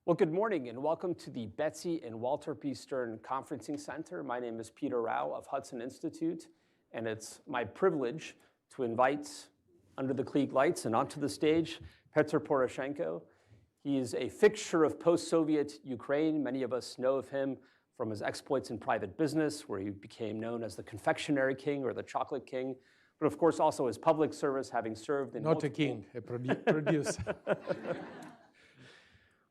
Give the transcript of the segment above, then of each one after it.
Well, good morning and welcome to the Betsy and Walter P. Stern Conferencing Center. My name is Peter Rao of Hudson Institute, and it's my privilege to invite under the Klieg lights and onto the stage Petro Poroshenko. He is a fixture of post-Soviet Ukraine. Many of us know of him from his exploits in private business, where he became known as the confectionary king or the chocolate king, but of course also his public service, having served in Not a king, a producer.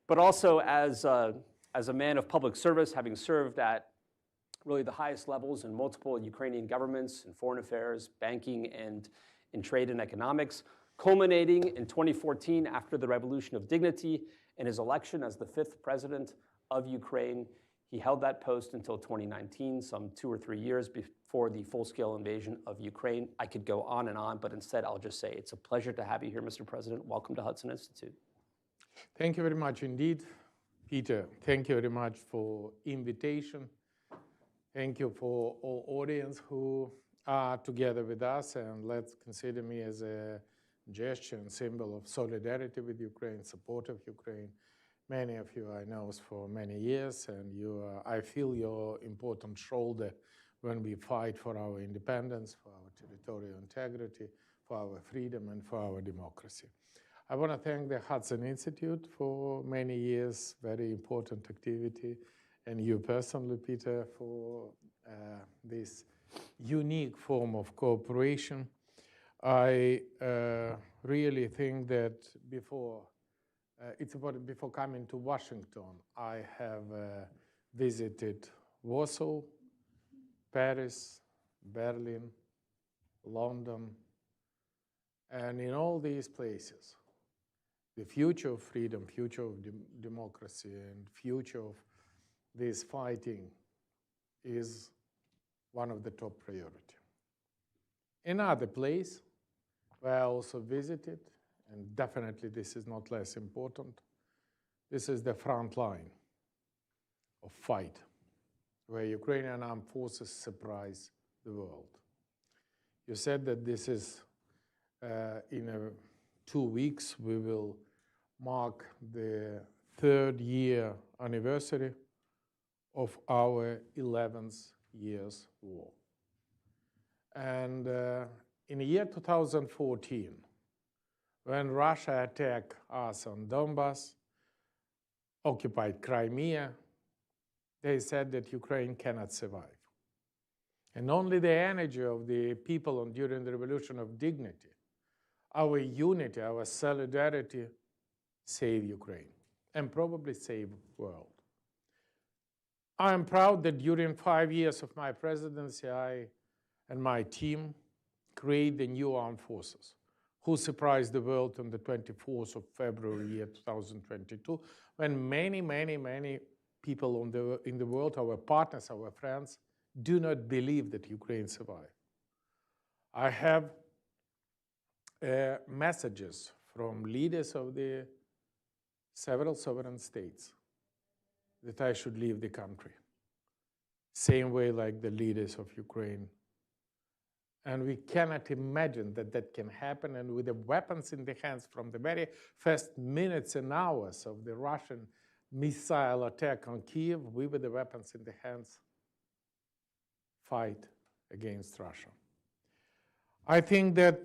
But also as a man of public service, having served at really the highest levels in multiple Ukrainian governments, in foreign affairs, banking, and in trade and economics, culminating in 2014 after the Revolution of Dignity and his election as the 5th president of Ukraine. He held that post until 2019, some 2 or 3 years before the full-scale invasion of Ukraine. I could go on, but instead I'll just say it's a pleasure to have you here, Mr. President. Welcome to Hudson Institute. Thank you very much indeed, Peter. Thank you very much for invitation. Thank you for all audience who are together with us, and let's consider me as a gesture and symbol of solidarity with Ukraine, support of Ukraine. Many of you I know for many years, and I feel your important shoulder when we fight for our independence, for our territorial integrity, for our freedom, and for our democracy. I want to thank the Hudson Institute for many years, very important activity, and you personally, Peter, for this unique form of cooperation. I really think that before coming to Washington, I have visited Warsaw, Paris, Berlin, London, and in all these places, the future of freedom, future of democracy, and future of this fighting is one of the top priority. Another place where I also visited, and definitely this is not less important, this is the front line of fight, where Ukrainian armed forces surprise the world. You said that this is in 2 weeks, we will mark the 3rd year anniversary of our 11th years war. And in the year 2014, when Russia attacked us on Donbass, occupied Crimea, they said that Ukraine cannot survive. And only the energy of the people during the Revolution of Dignity, our unity, our solidarity, save Ukraine and probably save the world. I am proud that during 5 years of my presidency, I and my team created the new armed forces who surprised the world on the 24th of February 2022, when many people in the world, our partners, our friends, do not believe that Ukraine survived. I have messages from leaders of the several sovereign states that I should leave the country. Same way like the leaders of Ukraine. And we cannot imagine that that can happen, and with the weapons in the hands from the very first minutes and hours of the Russian missile attack on Kyiv, we with the weapons in the hands fight against Russia. I think that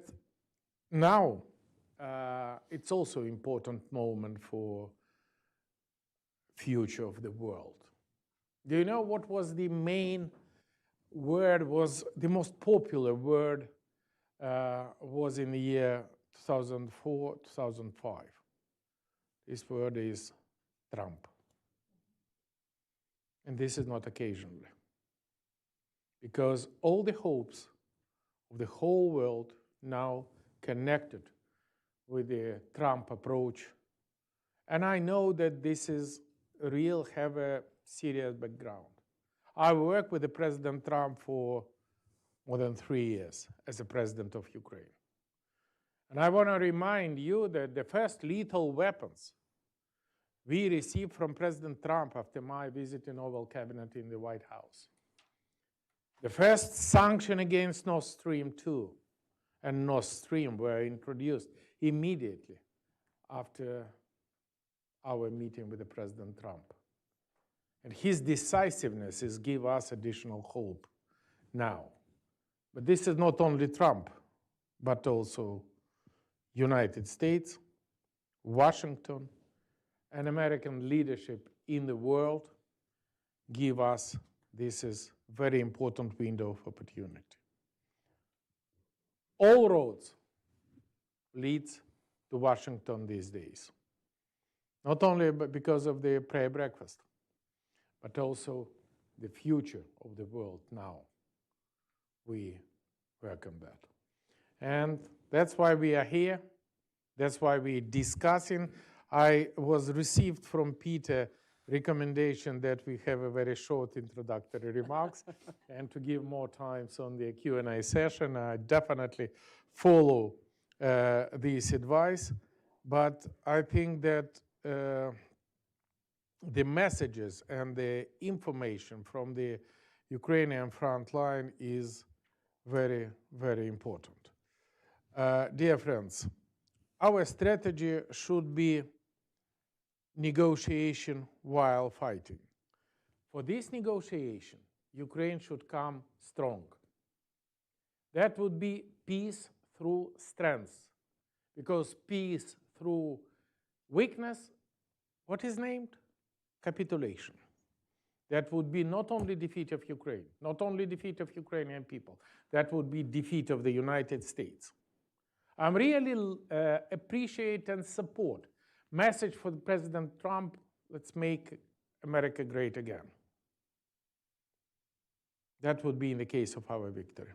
now it's also an important moment for future of the world. Do you know what was the main word, was the most popular word was in the year 2004, 2005? This word is Trump. And this is not occasionally. Because all the hopes of the whole world now connected with the Trump approach. And I know that this is real, have a serious background. I worked with the President Trump for more than 3 years as a president of Ukraine. And I want to remind you that the first lethal weapons we received from President Trump after my visit in Oval Cabinet in the White House. The first sanction against Nord Stream 2 and Nord Stream were introduced immediately after our meeting with the President Trump. And his decisiveness is give us additional hope now. But this is not only Trump, but also United States, Washington, and American leadership in the world give us this is very important window of opportunity. All roads lead to Washington these days, not only because of the prayer breakfast, but also the future of the world now. We welcome that. And that's why we are here. That's why we're discussing. I was received from Peter recommendation that we have a very short introductory remarks and to give more time on the Q&A session. I definitely follow this advice, but I think that the messages and the information from the Ukrainian front line is very, very important. Dear friends, our strategy should be negotiation while fighting. For this negotiation, Ukraine should come strong. That would be peace through strength, because peace through weakness, what is named? Capitulation. That would be not only defeat of Ukraine, not only defeat of Ukrainian people, that would be defeat of the United States. I really appreciate and support message for President Trump, let's make America great again. That would be in the case of our victory.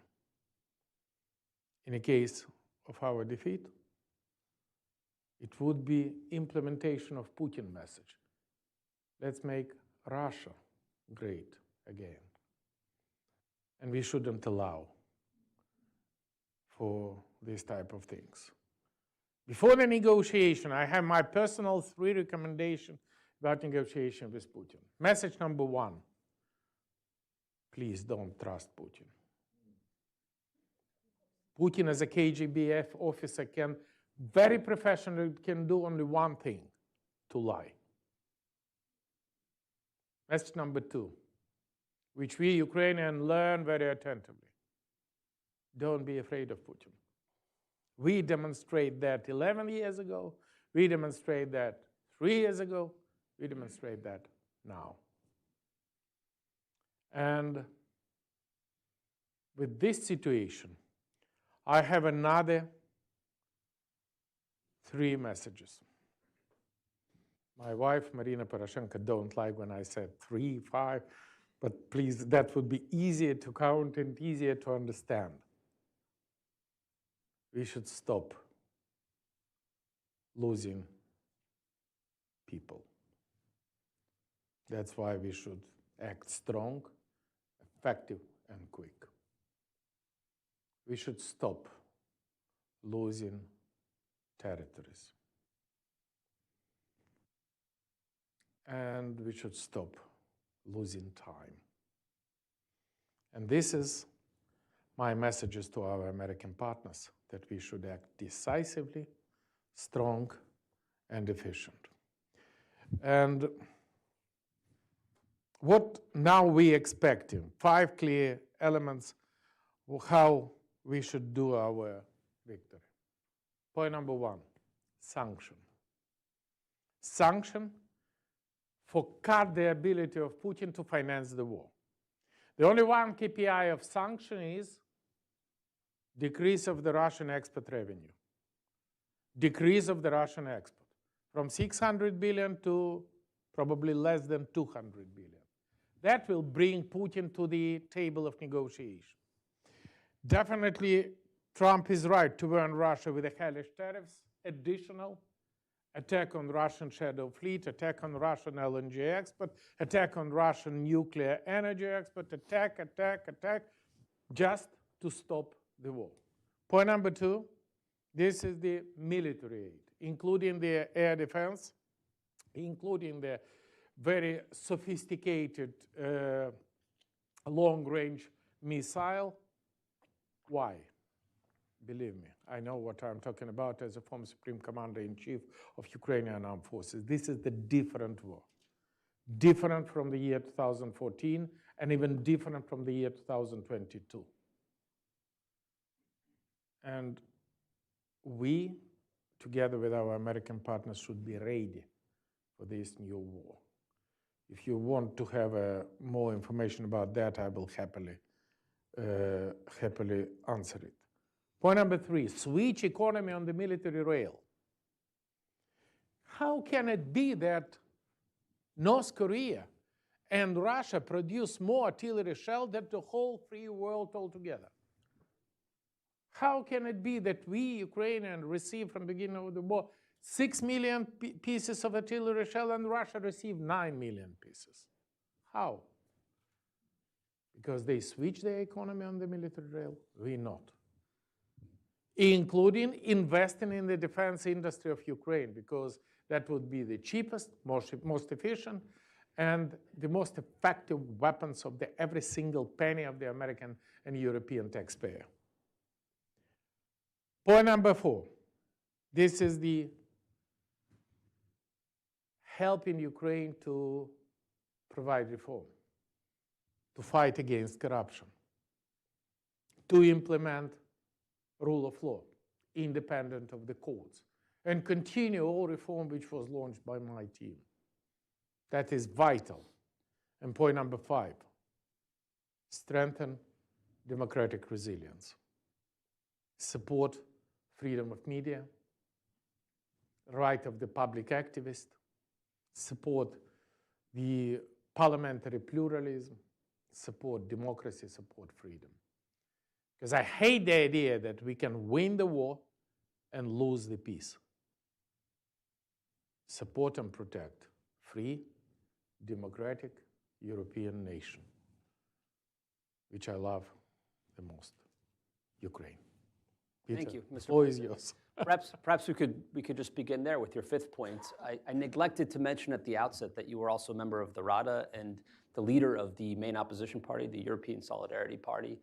In the case of our defeat, it would be implementation of Putin's message. Let's make Russia great again. And we shouldn't allow for this type of things. Before the negotiation, I have my personal 3 recommendations about negotiation with Putin. Message number 1, please don't trust Putin. Putin as a KGB officer can very professionally can do only one thing, to lie. Message number 2, which we Ukrainians learn very attentively. Don't be afraid of Putin. We demonstrate that 11 years ago. We demonstrate that 3 years ago. We demonstrate that now. And with this situation, I have another 3 messages. My wife, Marina Poroshenko, don't like when I said 3, 5, but please, that would be easier to count and easier to understand. We should stop losing people. That's why we should act strong, effective, and quick. We should stop losing territories. And we should stop losing time. And this is my messages to our American partners, that we should act decisively, strong, and efficient. And what now we expecting? 5 clear elements of how we should do our victory. Point number 1, sanction. Sanction for cut the ability of Putin to finance the war. The only one KPI of sanction is decrease of the Russian export revenue. Decrease of the Russian export from 600 billion to probably less than 200 billion. That will bring Putin to the table of negotiation. Definitely, Trump is right to warn Russia with the hellish tariffs, additional attack on Russian shadow fleet, attack on Russian LNG export, attack on Russian nuclear energy export, attack, just to stop the war. Point number 2, this is the military aid, including the air defense, including the very sophisticated long-range missile. Why? Believe me, I know what I'm talking about as a former Supreme Commander-in-Chief of Ukrainian Armed Forces. This is the different war. Different from the year 2014 and even different from the year 2022. And we, together with our American partners, should be ready for this new war. If you want to have more information about that, I will happily answer it. Point number 3, switch economy on the military rail. How can it be that North Korea and Russia produce more artillery shell than the whole free world altogether? How can it be that we, Ukrainians, receive from the beginning of the war 6 million pieces of artillery shell and Russia received 9 million pieces? How? Because they switch their economy on the military rail? We not. Including investing in the defense industry of Ukraine, because that would be the cheapest, most efficient, and the most effective weapons of every single penny of the American and European taxpayer. Point number 4. This is the helping Ukraine to provide reform, to fight against corruption, to implement rule of law, independent of the courts, and continue all reform which was launched by my team. That is vital. And point number 5, strengthen democratic resilience. Support freedom of media, right of the public activist, support the parliamentary pluralism, support democracy, support freedom. Because I hate the idea that we can win the war and lose the peace. Support and protect free, democratic European nation, which I love the most, Ukraine. Peter, Thank you, Mr. the floor is President. yours. Perhaps we could just begin there with your 5th point. I neglected to mention at the outset that you were also a member of the Rada and the leader of the main opposition party, the European Solidarity Party.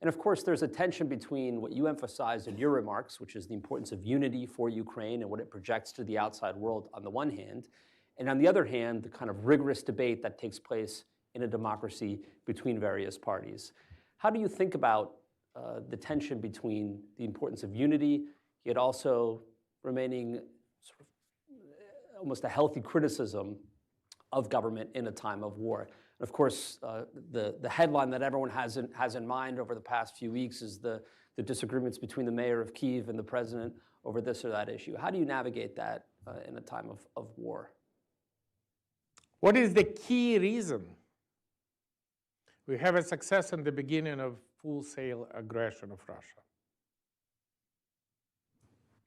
And of course, there's a tension between what you emphasized in your remarks, which is the importance of unity for Ukraine and what it projects to the outside world on the one hand, and on the other hand, the kind of rigorous debate that takes place in a democracy between various parties. How do you think about the tension between the importance of unity, yet also remaining sort of almost a healthy criticism of government in a time of war? And of course, the headline that everyone has in mind over the past few weeks is the disagreements between the mayor of Kyiv and the president over this or that issue. How do you navigate that in a time of war? What is the key reason we have a success in the beginning of full-scale aggression of Russia?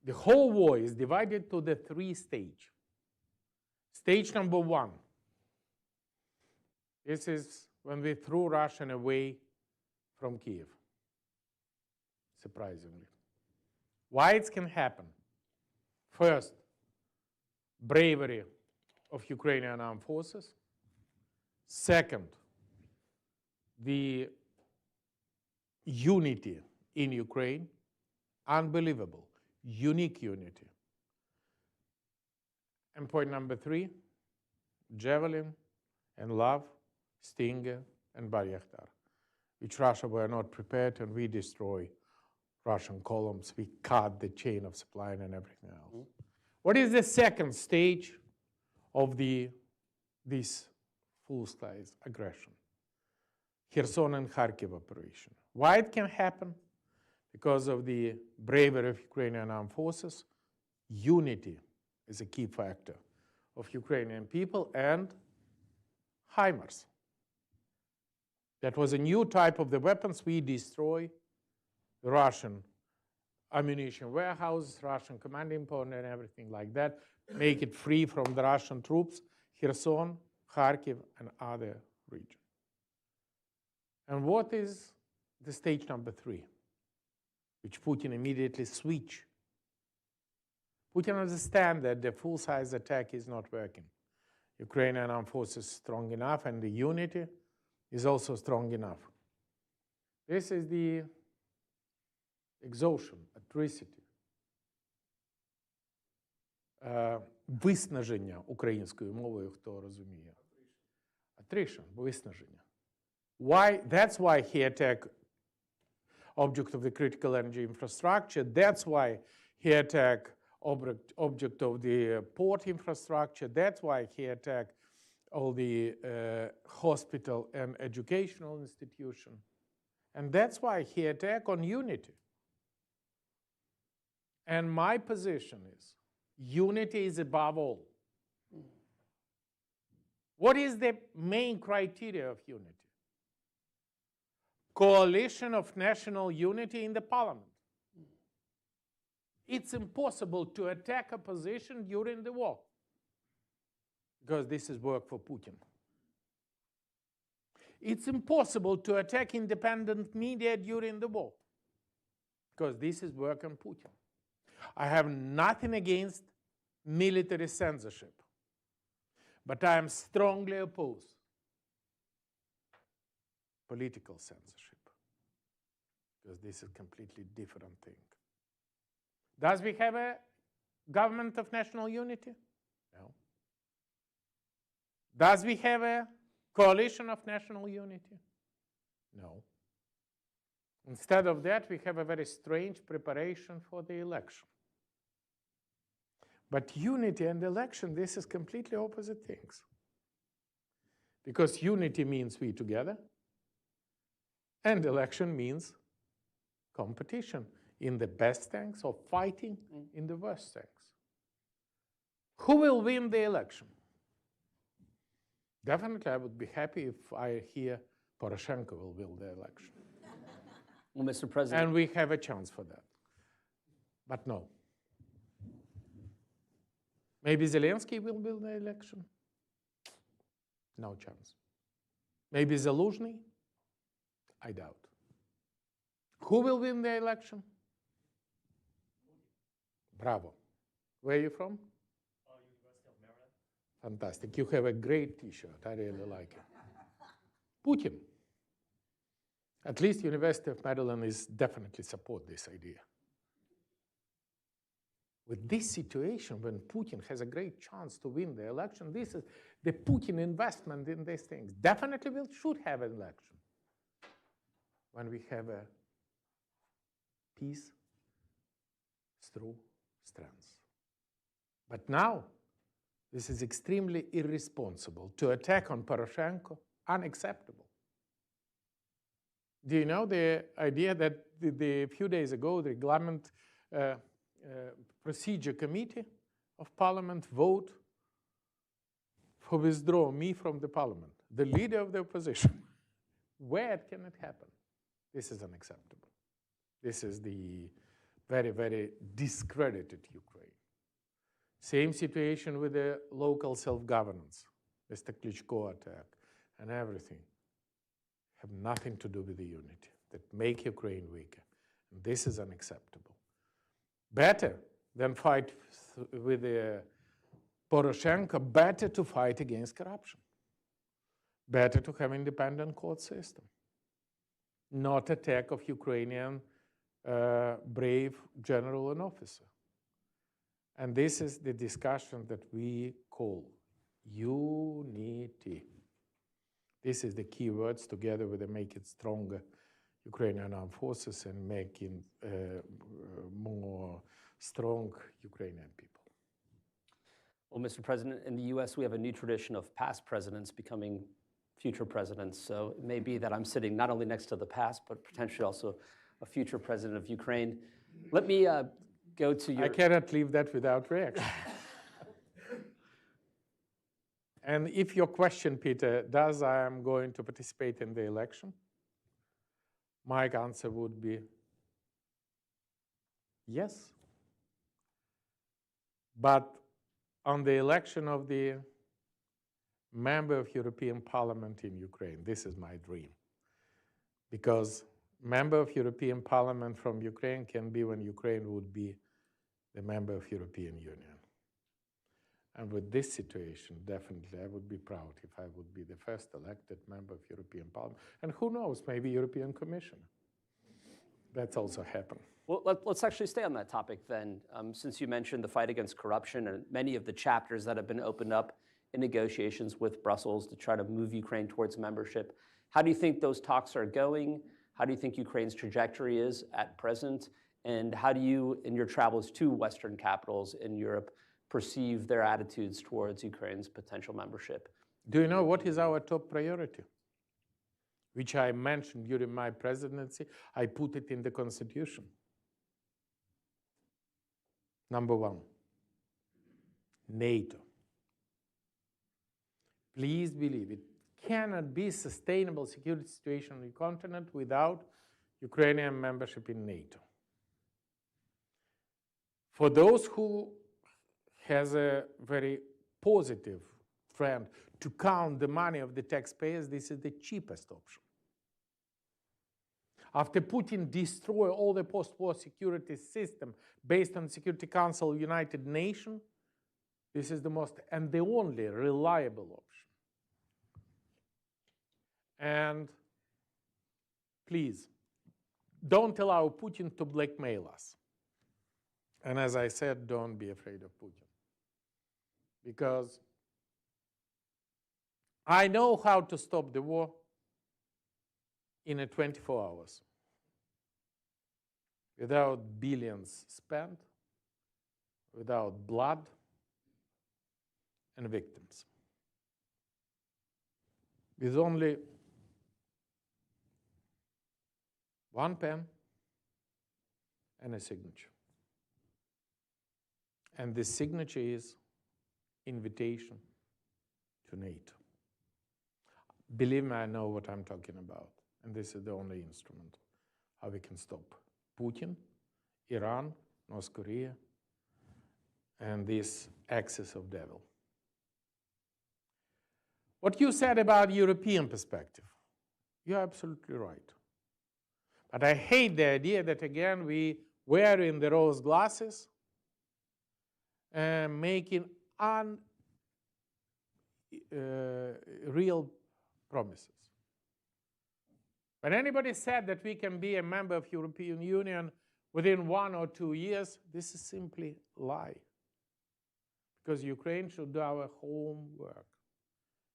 The whole war is divided to the 3 stages. Stage number 1. This is when we threw Russian away from Kyiv, surprisingly. Why it can happen? First, bravery of Ukrainian armed forces. Second, the unity in Ukraine, unbelievable, unique unity. And point number 3, Javelin and Love, Stinger and Bayraktar, which Russia were not prepared, and we destroy Russian columns. We cut the chain of supply and everything else. Mm-hmm. What is the second stage of this full-scale aggression? Kherson and Kharkiv operation. Why it can happen? Because of the bravery of Ukrainian armed forces. Unity is a key factor of Ukrainian people, and HIMARS. That was a new type of the weapons. We destroy the Russian ammunition warehouses, Russian commanding post, and everything like that. Make it free from the Russian troops, Kherson, Kharkiv, and other regions. And what is the stage number 3, which Putin immediately switched? Putin understands that the full-size attack is not working. Ukrainian armed forces strong enough, and the unity is also strong enough. This is the exhaustion, atrocity, виснаження українською мовою, хто розуміє. Attrition, виснаження. That's why he attacked object of the critical energy infrastructure. That's why he attacked object of the port infrastructure. That's why he attacked all the hospital and educational institution. And that's why he attacked on unity. And my position is, unity is above all. What is the main criteria of unity? Coalition of national unity in the parliament. It's impossible to attack opposition during the war, because this is work for Putin. It's impossible to attack independent media during the war, because this is work on Putin. I have nothing against military censorship, but I am strongly opposed political censorship, because this is a completely different thing. Does we have a government of national unity? No. Does we have a coalition of national unity? No. Instead of that, we have a very strange preparation for the election. But unity and election, this is completely opposite things. Because unity means we together, and election means competition in the best tanks or fighting in the worst tanks. Who will win the election? Definitely, I would be happy if I hear Poroshenko will win the election. Well, Mr. President. And we have a chance for that. But no. Maybe Zelensky will win the election? No chance. Maybe Zaluzhny? I doubt. Who will win the election? Bravo. Where are you from? University of Maryland. Fantastic. You have a great T-shirt. I really like it. Putin. At least University of Maryland is definitely support this idea. With this situation, when Putin has a great chance to win the election, this is the Putin investment in these things. Definitely we should have an election when we have a peace through strength. But now, this is extremely irresponsible. To attack on Poroshenko, unacceptable. Do you know the idea that a few days ago, the Parliament Procedure Committee of Parliament vote for withdraw me from the Parliament, the leader of the opposition? Where can it happen? This is unacceptable. This is the very, very discredited Ukraine. Same situation with the local self-governance, Mr. Klitschko attack, and everything. Have nothing to do with the unity that make Ukraine weaker. And this is unacceptable. Better than fight with Poroshenko, better to fight against corruption. Better to have independent court system. Not attack of Ukrainian brave general and officer. And this is the discussion that we call unity. This is the key words together with the make it stronger Ukrainian armed forces and making more strong Ukrainian people. Well, Mr. President, in the US, we have a new tradition of past presidents becoming future presidents. So it may be that I'm sitting not only next to the past, but potentially also a future president of Ukraine. Let me go to your... I cannot leave that without reaction. And if your question, Peter, does I am going to participate in the election? My answer would be yes. But on the election of the member of European Parliament in Ukraine, this is my dream. Because member of European Parliament from Ukraine can be when Ukraine would be the member of European Union. And with this situation, definitely I would be proud if I would be the first elected member of European Parliament. And who knows, maybe European Commissioner. That's also happened. Well, let's actually stay on that topic then, since you mentioned the fight against corruption and many of the chapters that have been opened up in negotiations with Brussels to try to move Ukraine towards membership. How do you think those talks are going? How do you think Ukraine's trajectory is at present? And how do you, in your travels to Western capitals in Europe, perceive their attitudes towards Ukraine's potential membership? Do you know what is our top priority? Which I mentioned during my presidency. I put it in the Constitution. Number one, NATO. Please believe it cannot be a sustainable security situation on the continent without Ukrainian membership in NATO. For those who has a very positive trend to count the money of the taxpayers, this is the cheapest option. After Putin destroyed all the post-war security system based on Security Council of United Nations, this is the most and the only reliable option. And please, don't allow Putin to blackmail us. And as I said, don't be afraid of Putin. Because I know how to stop the war in 24 hours without billions spent, without blood and victims. With only one pen and a signature. And this signature is invitation to NATO. Believe me, I know what I'm talking about. And this is the only instrument how we can stop Putin, Iran, North Korea, and this axis of devil. What you said about European perspective, you're absolutely right. But I hate the idea that, again, we wearing the rose glasses and making real promises. When anybody said that we can be a member of European Union within 1 or 2 years, this is simply a lie. Because Ukraine should do our homework.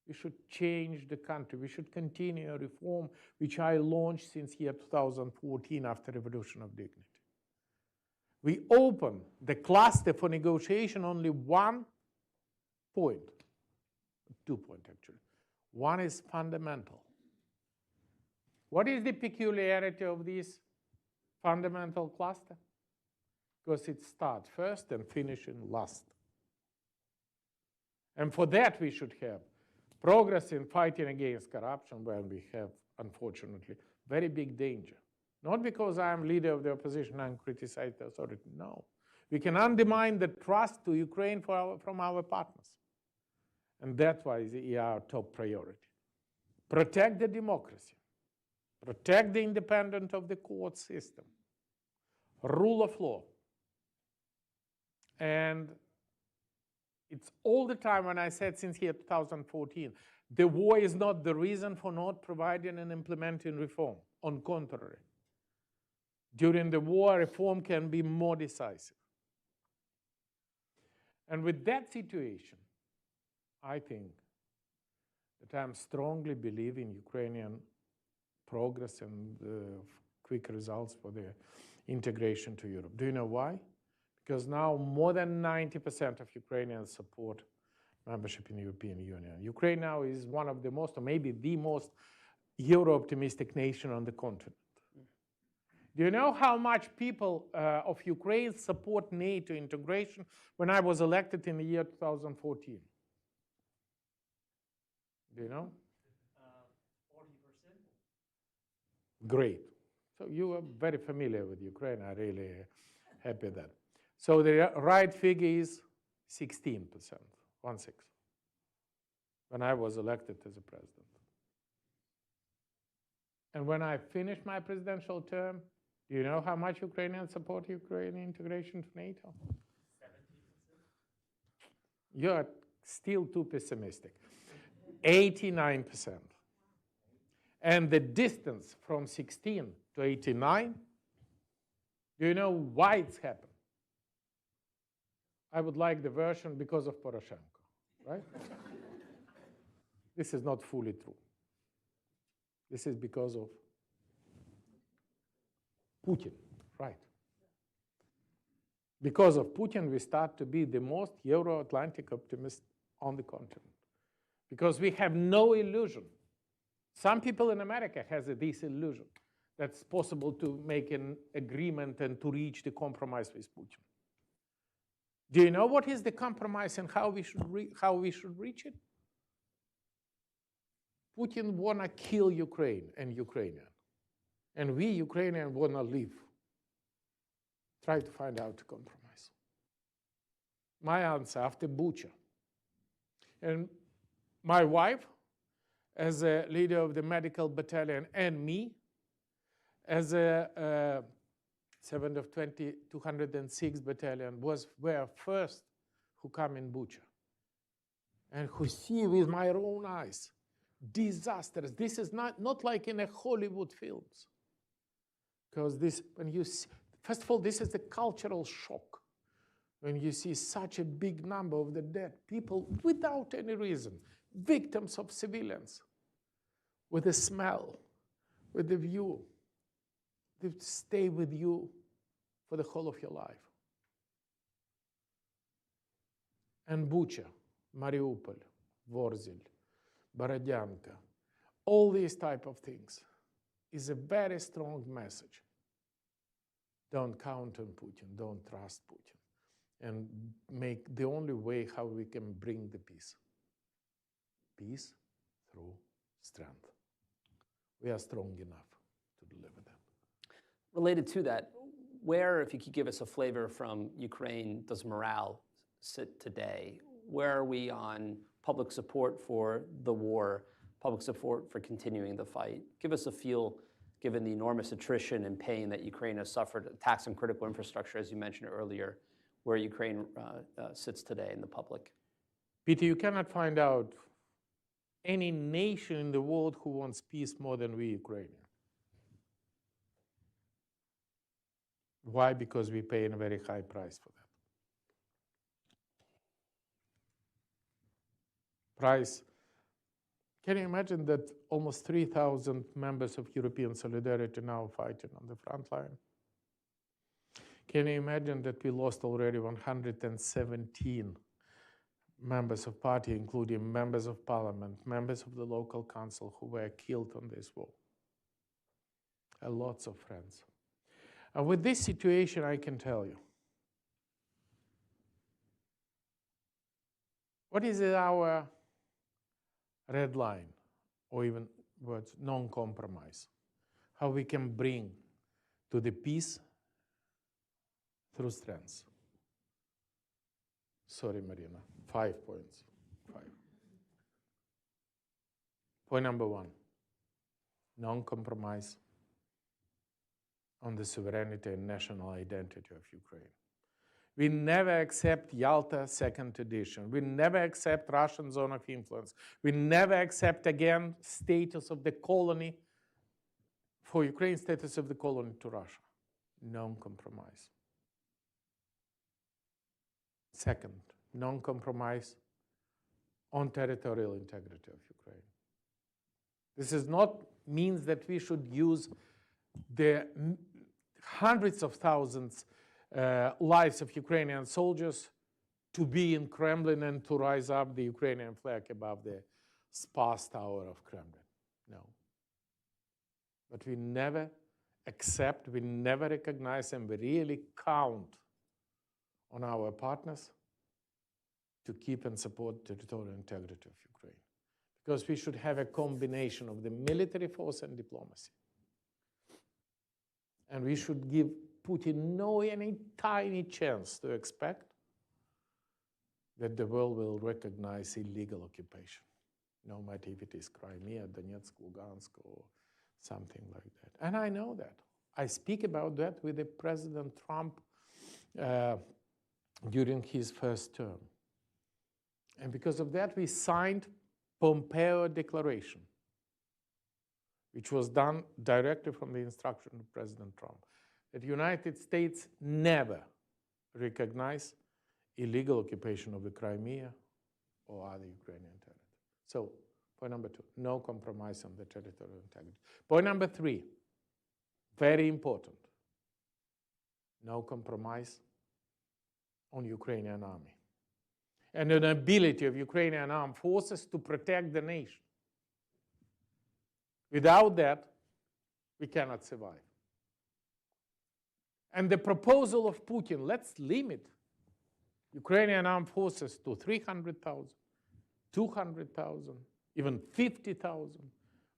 We should change the country. We should continue a reform which I launched since year 2014 after Revolution of Dignity. We open the cluster for negotiation only 1 point, 2 points actually. One is fundamental. What is the peculiarity of this fundamental cluster? Because it starts first and finishes last. And for that we should have progress in fighting against corruption, where we have, unfortunately, very big danger. Not because I'm leader of the opposition and criticize the authority, no. We can undermine the trust to Ukraine from our partners. And that's why it's our top priority. Protect the democracy. Protect the independence of the court system. Rule of law. And it's all the time when I said since year 2014, the war is not the reason for not providing and implementing reform. On contrary. During the war, reform can be more decisive. And with that situation, I think that I'm strongly believing Ukrainian progress and quick results for their integration to Europe. Do you know why? Because now more than 90% of Ukrainians support membership in the European Union. Ukraine now is one of the most, or maybe the most, Euro-optimistic nation on the continent. Do you know how much people of Ukraine support NATO integration when I was elected in the year 2014? Do you know? 40%. Great. So you are very familiar with Ukraine. I'm really happy with that. So the right figure is 16%, 1/6, when I was elected as a president. And when I finished my presidential term, do you know how much Ukrainians support Ukrainian integration to NATO? 70%. You're still too pessimistic. 89%. And the distance from 16 to 89 Do you know why it's happened? I would like the version because of Poroshenko, right? This is not fully true. This is because of Putin, right? Because of Putin, we start to be the most Euro-Atlantic optimist on the continent. Because we have no illusion. Some people in America have this illusion that it's possible to make an agreement and to reach the compromise with Putin. Do you know what is the compromise and how we should reach it? Putin wanna kill Ukraine and Ukrainian. And we, Ukrainians, wanna live. Try to find out a compromise. My answer after Bucha. And my wife, as a leader of the medical battalion, and me, as a 7th of 206 battalion, were first who come in Bucha and who see with my own eyes disasters. This is not like in a Hollywood films. Because this, when you see, first of all, this is the cultural shock. When you see such a big number of the dead people without any reason, victims of civilians, with the smell, with the view, they stay with you for the whole of your life. And Bucha, Mariupol, Vorzil, Borodyanka, all these type of things is a very strong message. Don't count on Putin, don't trust Putin, and make the only way how we can bring the peace. Peace through strength. We are strong enough to deliver that. Related to that, where, if you could give us a flavor from Ukraine, does morale sit today? Where are we on public support for the war, public support for continuing the fight? Give us a feel, given the enormous attrition and pain that Ukraine has suffered, attacks on critical infrastructure, as you mentioned earlier, where Ukraine sits today in the public. Peter, you cannot find out any nation in the world who wants peace more than we Ukrainians. Why? Because we pay a very high price for that. Price. Can you imagine that almost 3,000 members of European Solidarity now fighting on the front line? Can you imagine that we lost already 117 members of party, including members of parliament, members of the local council who were killed on this war? Lots of friends. And with this situation, I can tell you, what is our red line, or even words, non-compromise? How we can bring to the peace through strength. Sorry, Marina, 5 points. 5. Point number 1, non-compromise on the sovereignty and national identity of Ukraine. We never accept Yalta second edition. We never accept Russian zone of influence. We never accept again status of the colony, for Ukraine, status of the colony to Russia. Non-compromise. Second, non-compromise on territorial integrity of Ukraine. This is not means that we should use the hundreds of thousands lives of Ukrainian soldiers to be in Kremlin and to rise up the Ukrainian flag above the Spas Tower of Kremlin. No. But we never accept, we never recognize, and we really count on our partners to keep and support territorial integrity of Ukraine. Because we should have a combination of the military force and diplomacy. And we should give Putin any tiny chance to expect that the world will recognize illegal occupation, no matter if it is Crimea, Donetsk, Lugansk, or something like that. And I know that. I speak about that with the President Trump during his first term. And because of that, we signed Pompeo Declaration, which was done directly from the instruction of President Trump. that the United States never recognize illegal occupation of the Crimea or other Ukrainian territory. So, point number 2, no compromise on the territorial integrity. Point number 3, very important, no compromise on Ukrainian army and an ability of Ukrainian armed forces to protect the nation. Without that, we cannot survive. And the proposal of Putin, let's limit Ukrainian armed forces to 300,000, 200,000, even 50,000.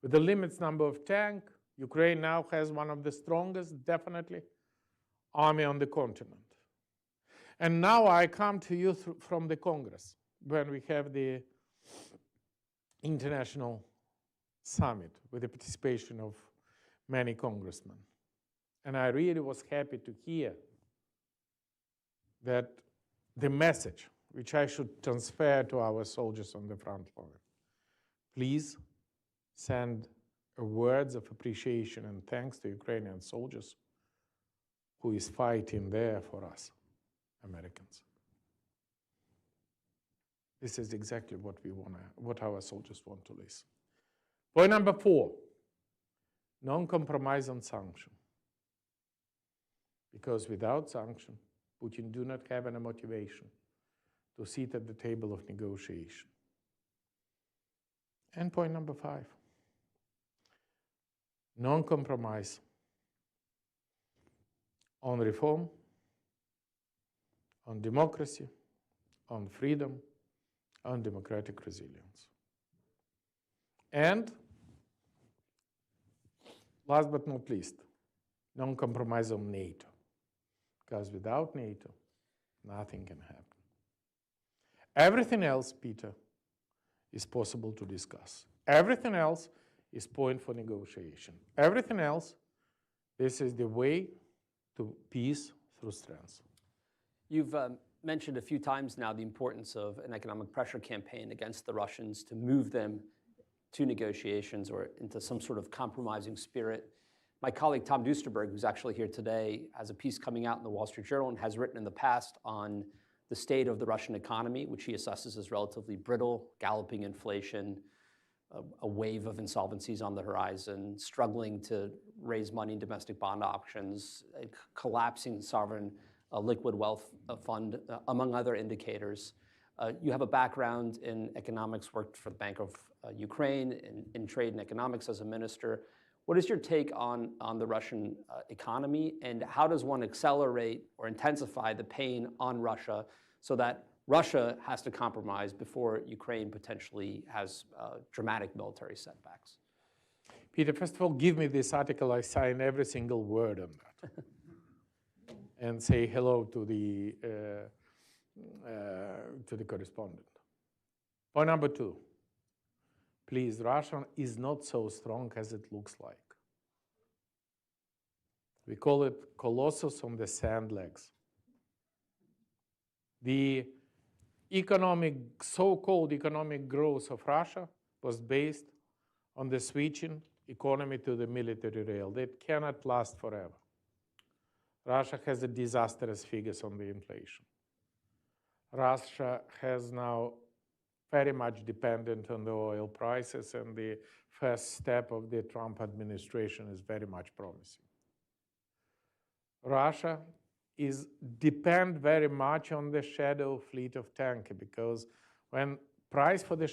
With the limits number of tanks, Ukraine now has one of the strongest, definitely, army on the continent. And now I come to you from the Congress, when we have the international summit with the participation of many congressmen. And I really was happy to hear that the message which I should transfer to our soldiers on the front line. Please send words of appreciation and thanks to Ukrainian soldiers who is fighting there for us, Americans. This is exactly what we want, what our soldiers want to listen. Point number 4, non-compromise on sanction. Because without sanction, Putin do not have any motivation to sit at the table of negotiation. And point number 5, non-compromise on reform, on democracy, on freedom, on democratic resilience. And last but not least, non-compromise on NATO. Because without NATO, nothing can happen. Everything else, Peter, is possible to discuss. Everything else is point for negotiation. Everything else, this is the way to peace through strength. You've mentioned a few times now the importance of an economic pressure campaign against the Russians to move them to negotiations or into some sort of compromising spirit. My colleague Tom Duesterberg, who's actually here today, has a piece coming out in the Wall Street Journal and has written in the past on the state of the Russian economy, which he assesses as relatively brittle, galloping inflation, a wave of insolvencies on the horizon, struggling to raise money in domestic bond auctions, a collapsing sovereign liquid wealth fund, among other indicators. You have a background in economics, worked for the Bank of Ukraine, in trade and economics as a minister. What is your take on the Russian economy, and how does one accelerate or intensify the pain on Russia so that Russia has to compromise before Ukraine potentially has dramatic military setbacks? Peter, first of all, give me this article. I sign every single word on that. And say hello to the correspondent. Point number 2. Please, Russia is not so strong as it looks like. We call it colossus on the sand legs. The so-called economic growth of Russia was based on the switching economy to the military rail. That cannot last forever. Russia has a disastrous figures on the inflation. Russia has now very much dependent on the oil prices, and the first step of the Trump administration is very much promising. Russia depend very much on the shadow fleet of tanker, because when price for the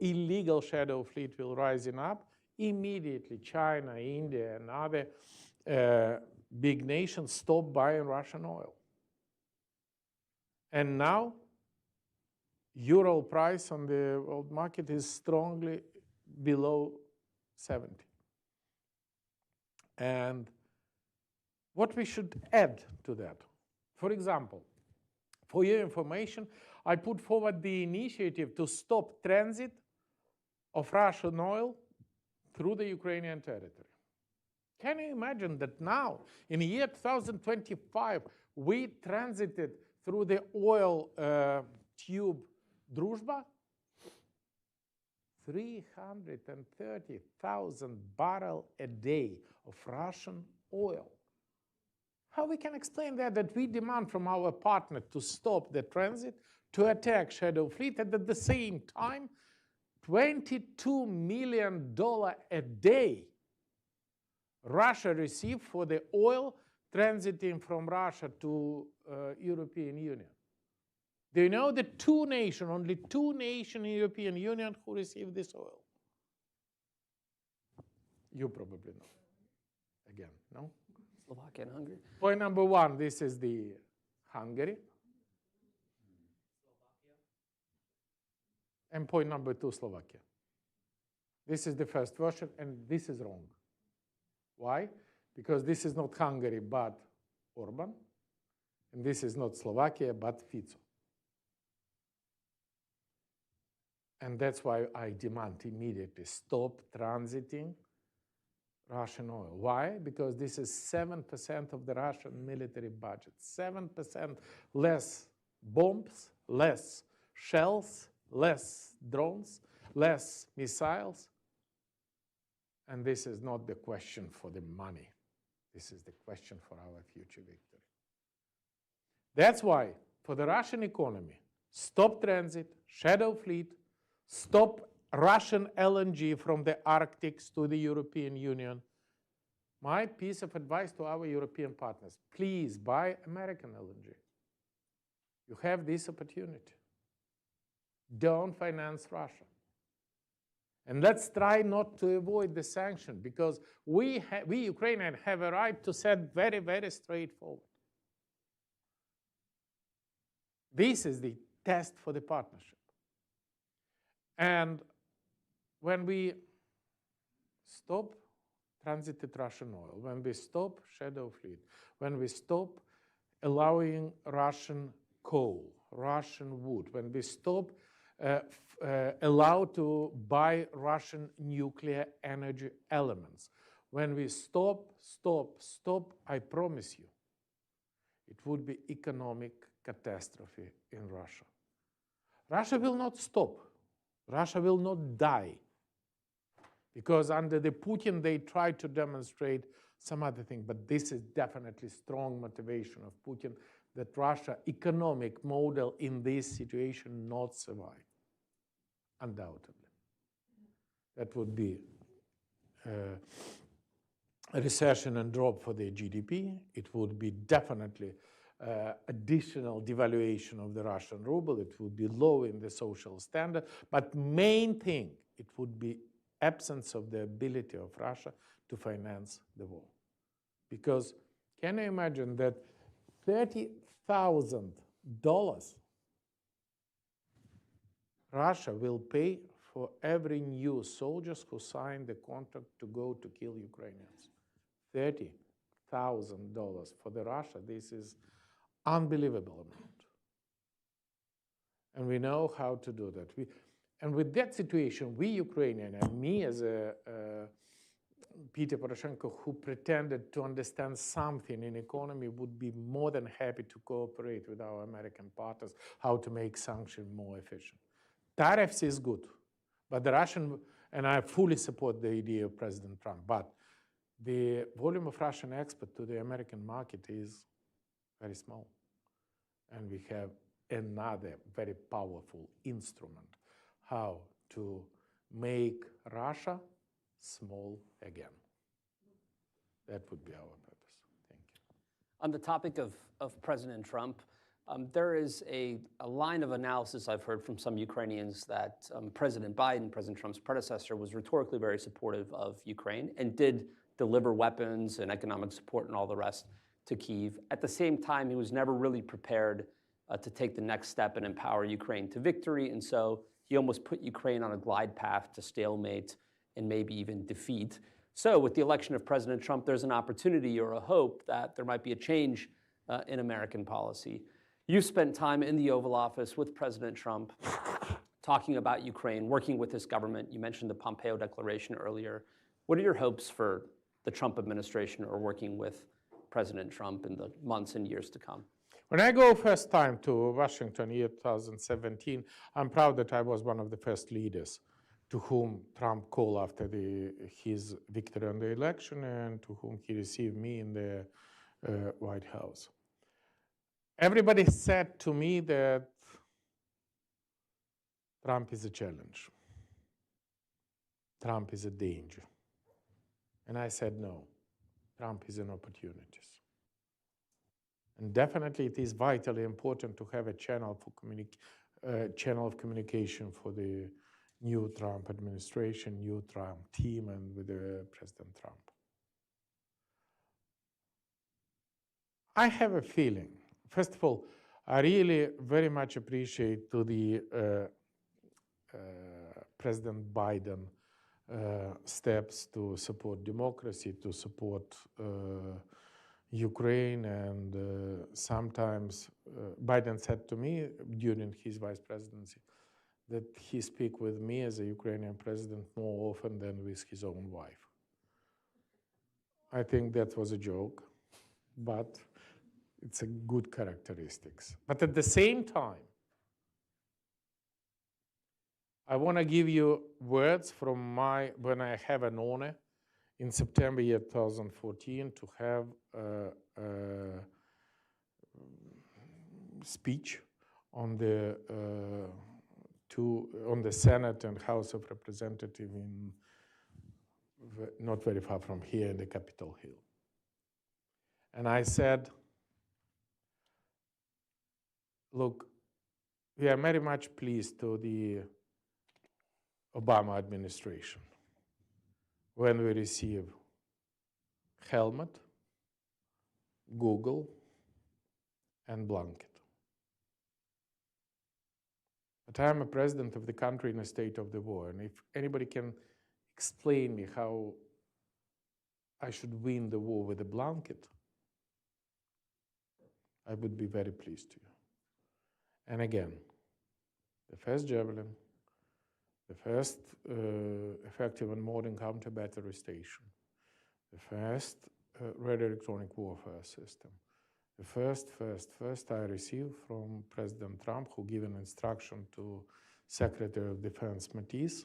illegal shadow fleet will rising up, immediately China, India, and other big nations stop buying Russian oil. And now, Ural price on the world market is strongly below 70. And what we should add to that, for example, for your information, I put forward the initiative to stop transit of Russian oil through the Ukrainian territory. Can you imagine that now, in the year 2025, we transited through the oil tube Druzhba 330,000 barrels a day of Russian oil. How we can explain that we demand from our partner to stop the transit, to attack shadow fleet, and at the same time, $22 million a day Russia receives for the oil transiting from Russia to European Union. Do you know the only two nations in the European Union who receive this oil? You probably know. Again, no? Slovakia and Hungary. Point number one, this is the Hungary. And point number two, Slovakia. This is the first version, and this is wrong. Why? Because this is not Hungary, but Orban. And this is not Slovakia, but Fico. And that's why I demand immediately stop transiting Russian oil. Why? Because this is 7% of the Russian military budget. 7% less bombs, less shells, less drones, less missiles. And this is not the question for the money. This is the question for our future victory. That's why, for the Russian economy, stop transit, shadow fleet, stop Russian LNG from the Arctic to the European Union. My piece of advice to our European partners, please buy American LNG. You have this opportunity. Don't finance Russia. And let's try not to avoid the sanction, because we Ukrainians have a right to set very, very straightforward. This is the test for the partnership. And when we stop transited Russian oil, when we stop shadow fleet, when we stop allowing Russian coal, Russian wood, when we stop allow to buy Russian nuclear energy elements, when we stop, I promise you, it would be economic catastrophe in Russia. Russia will not stop. Russia will not die. Because under the Putin, they tried to demonstrate some other thing. But this is definitely strong motivation of Putin that Russia economic model in this situation not survive. Undoubtedly. That would be a recession and drop for the GDP. It would be definitely additional devaluation of the Russian ruble. It would be low in the social standard. But main thing, it would be absence of the ability of Russia to finance the war. Because can you imagine that $30,000 Russia will pay for every new soldiers who sign the contract to go to kill Ukrainians? $30,000 for the Russia. This is unbelievable amount. And we know how to do that. And with that situation, we Ukrainians, and me as a Petro Poroshenko, who pretended to understand something in economy, would be more than happy to cooperate with our American partners how to make sanctions more efficient. Tariffs is good, but the Russian, and I fully support the idea of President Trump, but the volume of Russian export to the American market is very small. And we have another very powerful instrument how to make Russia small again. That would be our purpose. Thank you. On the topic of President Trump, there is a line of analysis I've heard from some Ukrainians that President Biden, President Trump's predecessor, was rhetorically very supportive of Ukraine and did deliver weapons and economic support and all the rest to Kyiv. At the same time, he was never really prepared to take the next step and empower Ukraine to victory. And so he almost put Ukraine on a glide path to stalemate and maybe even defeat. So with the election of President Trump, there's an opportunity or a hope that there might be a change in American policy. You spent time in the Oval Office with President Trump talking about Ukraine, working with his government. You mentioned the Pompeo Declaration earlier. What are your hopes for the Trump administration or working with President Trump in the months and years to come? When I go first time to Washington, year 2017, I'm proud that I was one of the first leaders to whom Trump called after his victory on the election and to whom he received me in the White House. Everybody said to me that Trump is a challenge. Trump is a danger. And I said, no, Trump is an opportunity. And definitely it is vitally important to have a channel of communication for the new Trump administration, new Trump team, and with President Trump. I have a feeling, first of all, I really very much appreciate to the President Biden steps to support democracy, to support Ukraine, and sometimes Biden said to me during his vice presidency that he speaks with me as a Ukrainian president more often than with his own wife. I think that was a joke, but it's a good characteristics. But at the same time, I want to give you words from when I have an honor in September year 2014 to have a speech on the Senate and House of Representatives not very far from here in the Capitol Hill. And I said, look, we are very much pleased to the Obama administration when we receive helmet, Google, and blanket. But I am a president of the country in a state of the war, and if anybody can explain me how I should win the war with a blanket, I would be very pleased to you. And again, the first Javelin, the first effective and modern counter-battery station, the first radio electronic warfare system, the first I received from President Trump, who gave an instruction to Secretary of Defense Mattis,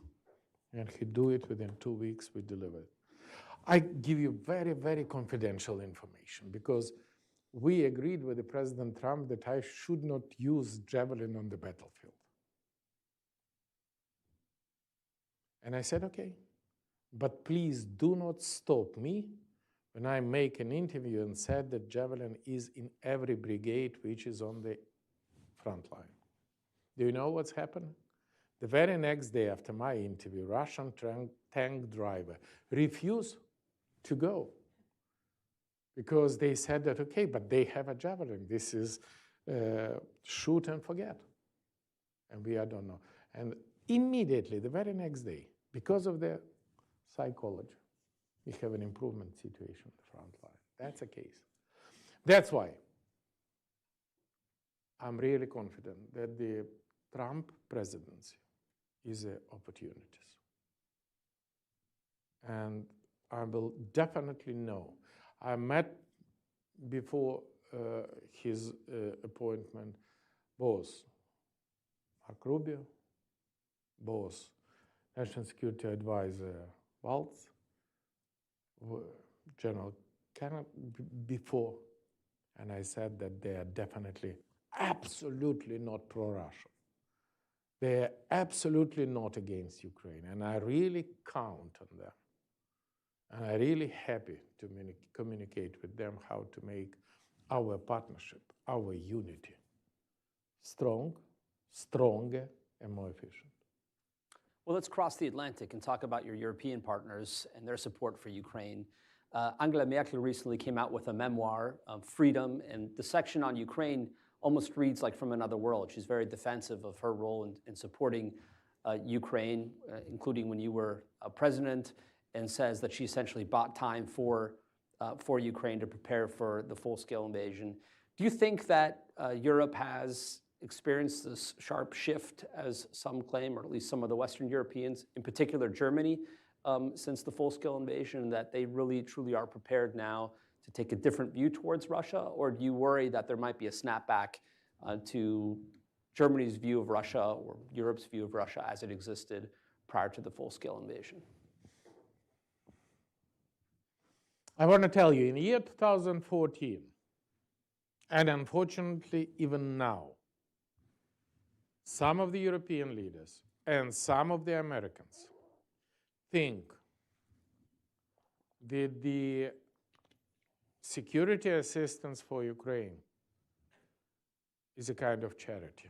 and he do it within 2 weeks, we delivered. I give you very, very confidential information because we agreed with the President Trump that I should not use Javelin on the battlefield. And I said, okay, but please do not stop me when I make an interview and said that Javelin is in every brigade which is on the front line. Do you know what's happened? The very next day after my interview, Russian tank driver refused to go because they said that, okay, but they have a Javelin. This is shoot and forget. And we don't know. And immediately, the very next day, because of the psychology, we have an improvement situation on the front line. That's the case. That's why I'm really confident that the Trump presidency is an opportunity. And I will definitely know. I met before his appointment both Mark Rubio, both National Security Advisor Waltz, General Kennedy before, and I said that they are definitely absolutely not pro-Russian. They are absolutely not against Ukraine, and I really count on them. And I'm really happy to communicate with them how to make our partnership, our unity, strong, stronger, and more efficient. Well, let's cross the Atlantic and talk about your European partners and their support for Ukraine. Angela Merkel recently came out with a memoir, Freedom, and the section on Ukraine almost reads like from another world. She's very defensive of her role in supporting Ukraine, including when you were president, and says that she essentially bought time for Ukraine to prepare for the full-scale invasion. Do you think that Europe has experienced this sharp shift, as some claim, or at least some of the Western Europeans, in particular Germany, since the full-scale invasion, that they really, truly are prepared now to take a different view towards Russia? Or do you worry that there might be a snapback to Germany's view of Russia or Europe's view of Russia as it existed prior to the full-scale invasion? I want to tell you, in the year 2014, and unfortunately even now, some of the European leaders and some of the Americans think that the security assistance for Ukraine is a kind of charity,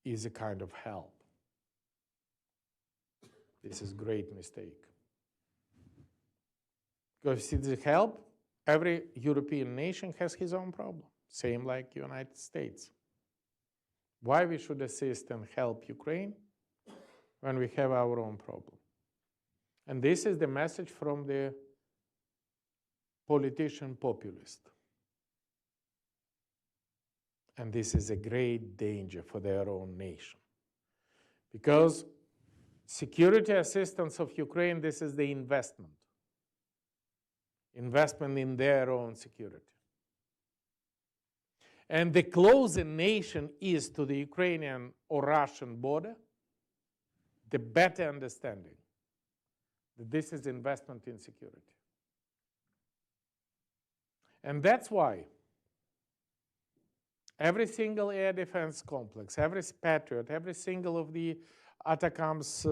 is a kind of help. This is a great mistake. Because if it's help, every European nation has his own problem, same like the United States. Why we should assist and help Ukraine when we have our own problem? And this is the message from the politician populist. And this is a great danger for their own nation. Because security assistance of Ukraine, this is the investment. Investment in their own security. And the closer nation is to the Ukrainian or Russian border, the better understanding that this is investment in security. And that's why every single air defense complex, every Patriot, every single of the ATACMS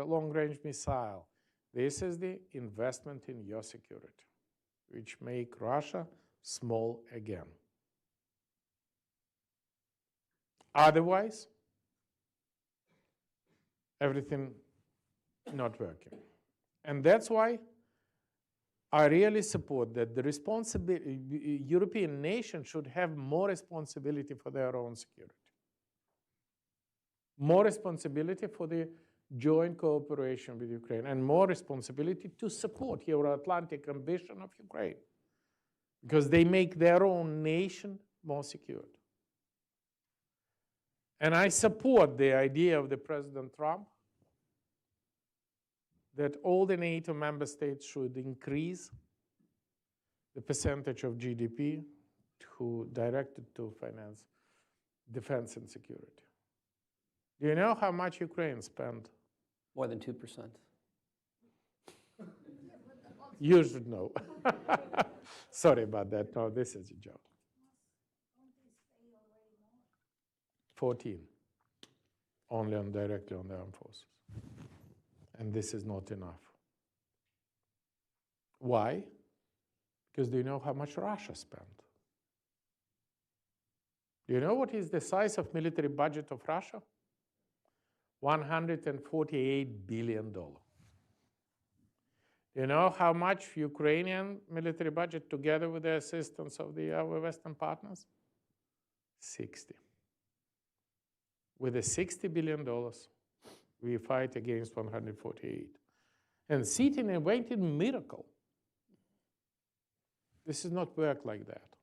long-range missile, this is the investment in your security, which make Russia small again. Otherwise, everything not working. And that's why I really support that the European nations should have more responsibility for their own security. More responsibility for the joint cooperation with Ukraine, and more responsibility to support Euro-Atlantic ambition of Ukraine, because they make their own nation more secure. And I support the idea of the President Trump that all the NATO member states should increase the percentage of GDP directed to finance defense and security. Do you know how much Ukraine spent? More than 2%. You should know. Sorry about that. No, this is a joke. 14, only directly on the armed forces. And this is not enough. Why? Because do you know how much Russia spent? Do you know what is the size of military budget of Russia? $148 billion. Do you know how much Ukrainian military budget, together with the assistance of our Western partners? 60. With the $60 billion, we fight against 148. And sitting and waiting, miracle. This is not work like that.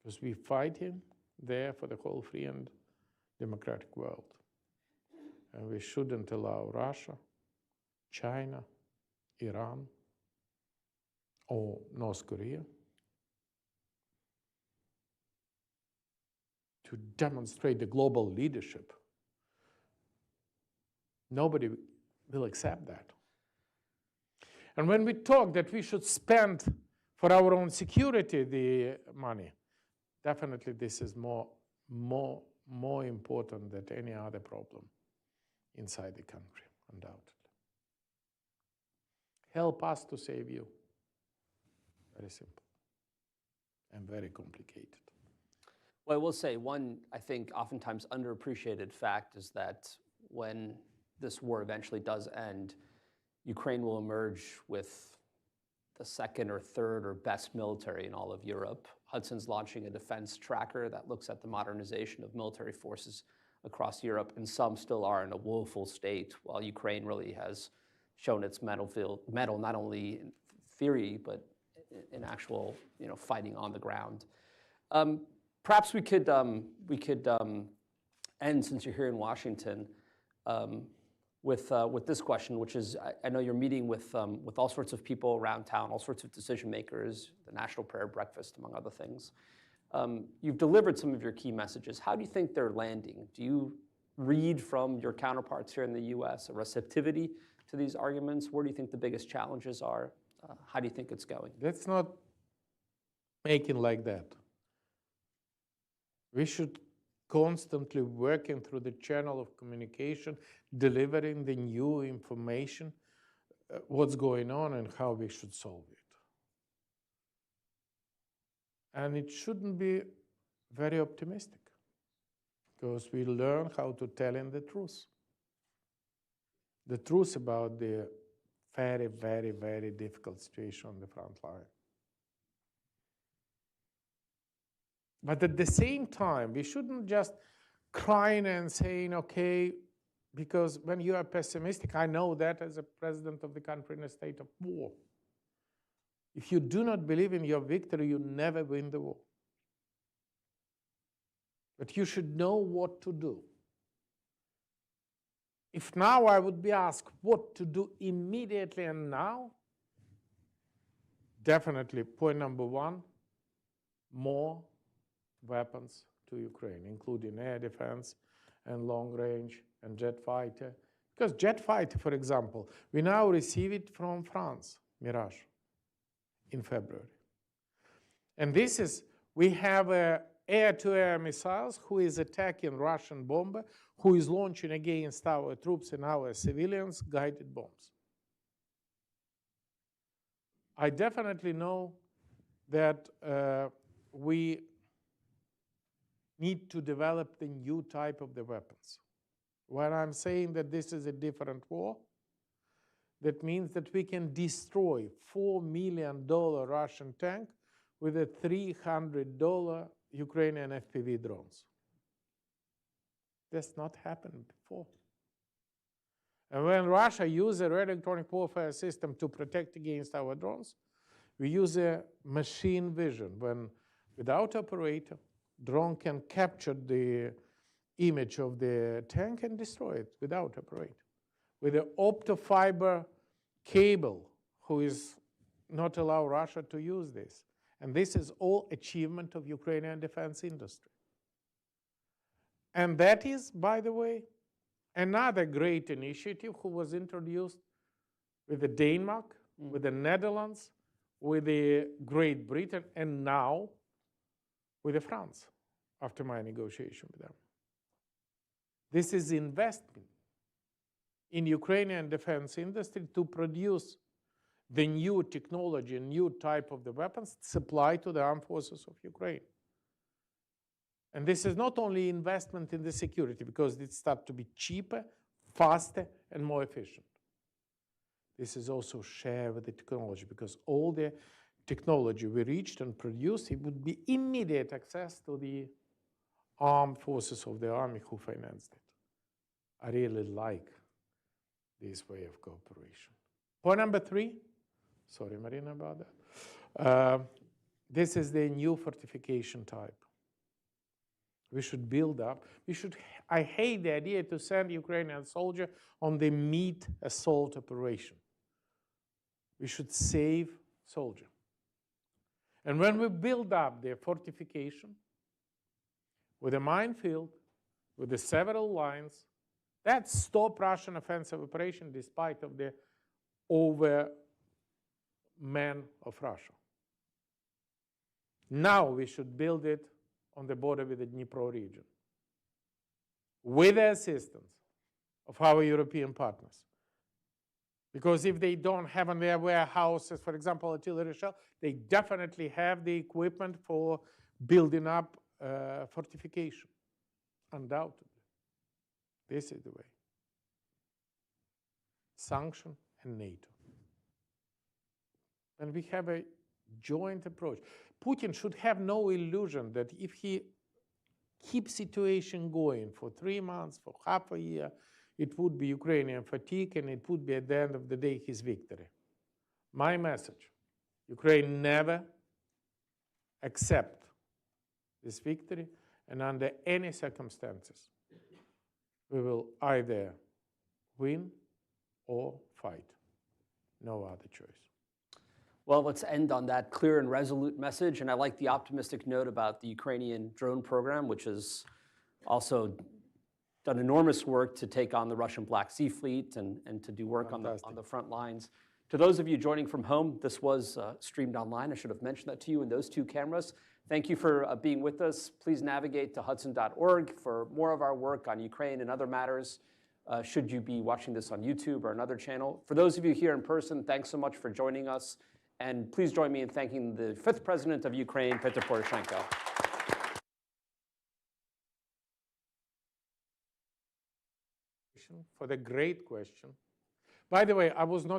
Because we fighting there for the whole free and democratic world. And we shouldn't allow Russia, China, Iran, or North Korea to demonstrate the global leadership. Nobody will accept that. And when we talk that we should spend for our own security the money, definitely this is more important than any other problem inside the country, undoubtedly. Help us to save you. Very simple and very complicated. Well, I will say one, I think, oftentimes underappreciated fact is that when this war eventually does end, Ukraine will emerge with the second or third or best military in all of Europe. Hudson's launching a defense tracker that looks at the modernization of military forces across Europe, and some still are in a woeful state, while Ukraine really has shown its mettle not only in theory, but in actual fighting on the ground. Perhaps we could end, since you're here in Washington, with this question, which is, I know you're meeting with all sorts of people around town, all sorts of decision makers, the National Prayer Breakfast, among other things. You've delivered some of your key messages. How do you think they're landing? Do you read from your counterparts here in the US, a receptivity to these arguments? Where do you think the biggest challenges are? How do you think it's going? Let's not make it like that. We should constantly working through the channel of communication, delivering the new information, what's going on and how we should solve it. And it shouldn't be very optimistic, because we learn how to tell in the truth about the very, very, very difficult situation on the front line. But at the same time, we shouldn't just crying and saying, okay, because when you are pessimistic, I know that as a president of the country in a state of war. If you do not believe in your victory, you never win the war. But you should know what to do. If now I would be asked what to do immediately and now, definitely point number one, more weapons to Ukraine, including air defense and long range and jet fighter. Because jet fighter, for example, we now receive it from France, Mirage, in February. And this is, we have air-to-air missiles who is attacking Russian bomber, who is launching against our troops and our civilians guided bombs. I definitely know that we need to develop the new type of the weapons. When I'm saying that this is a different war, that means that we can destroy $4 million Russian tank with a $300 Ukrainian FPV drones. That's not happened before. And when Russia uses a electronic warfare system to protect against our drones, we use a machine vision. When without operator, drone can capture the image of the tank and destroy it without operator. With an optofiber cable, who is not allow Russia to use this. And this is all achievement of Ukrainian defense industry. And that is, by the way, another great initiative who was introduced with the Denmark, with the Netherlands, with the Great Britain, and now with the France, after my negotiation with them. This is investment in Ukrainian defense industry to produce the new technology, new type of the weapons supplied to the armed forces of Ukraine. And this is not only investment in the security, because it starts to be cheaper, faster, and more efficient. This is also share with the technology, because all the technology we reached and produced, it would be immediate access to the armed forces of the army who financed it. I really like this way of cooperation. Point number 3, sorry Marina about that. This is the new fortification type. We should build up. I hate the idea to send Ukrainian soldier on the meat assault operation. We should save soldier. And when we build up the fortification with a minefield, with the several lines, that stop Russian offensive operation despite of the overman of Russia. Now we should build it on the border with the Dnipro region, with the assistance of our European partners. Because if they don't have in their warehouses, for example, artillery shell, they definitely have the equipment for building up fortification, undoubtedly. This is the way. Sanction and NATO. And we have a joint approach. Putin should have no illusion that if he keeps situation going for 3 months, for half a year, it would be Ukrainian fatigue, and it would be at the end of the day his victory. My message, Ukraine never accept this victory, and under any circumstances, we will either win or fight. No other choice. Well, let's end on that clear and resolute message. And I like the optimistic note about the Ukrainian drone program, which is also done enormous work to take on the Russian Black Sea Fleet and to do work on the front lines. To those of you joining from home, this was streamed online. I should have mentioned that to you in those two cameras. Thank you for being with us. Please navigate to hudson.org for more of our work on Ukraine and other matters, should you be watching this on YouTube or another channel. For those of you here in person, thanks so much for joining us. And please join me in thanking the 5th President of Ukraine, Petro Poroshenko. For the great question. By the way, I was not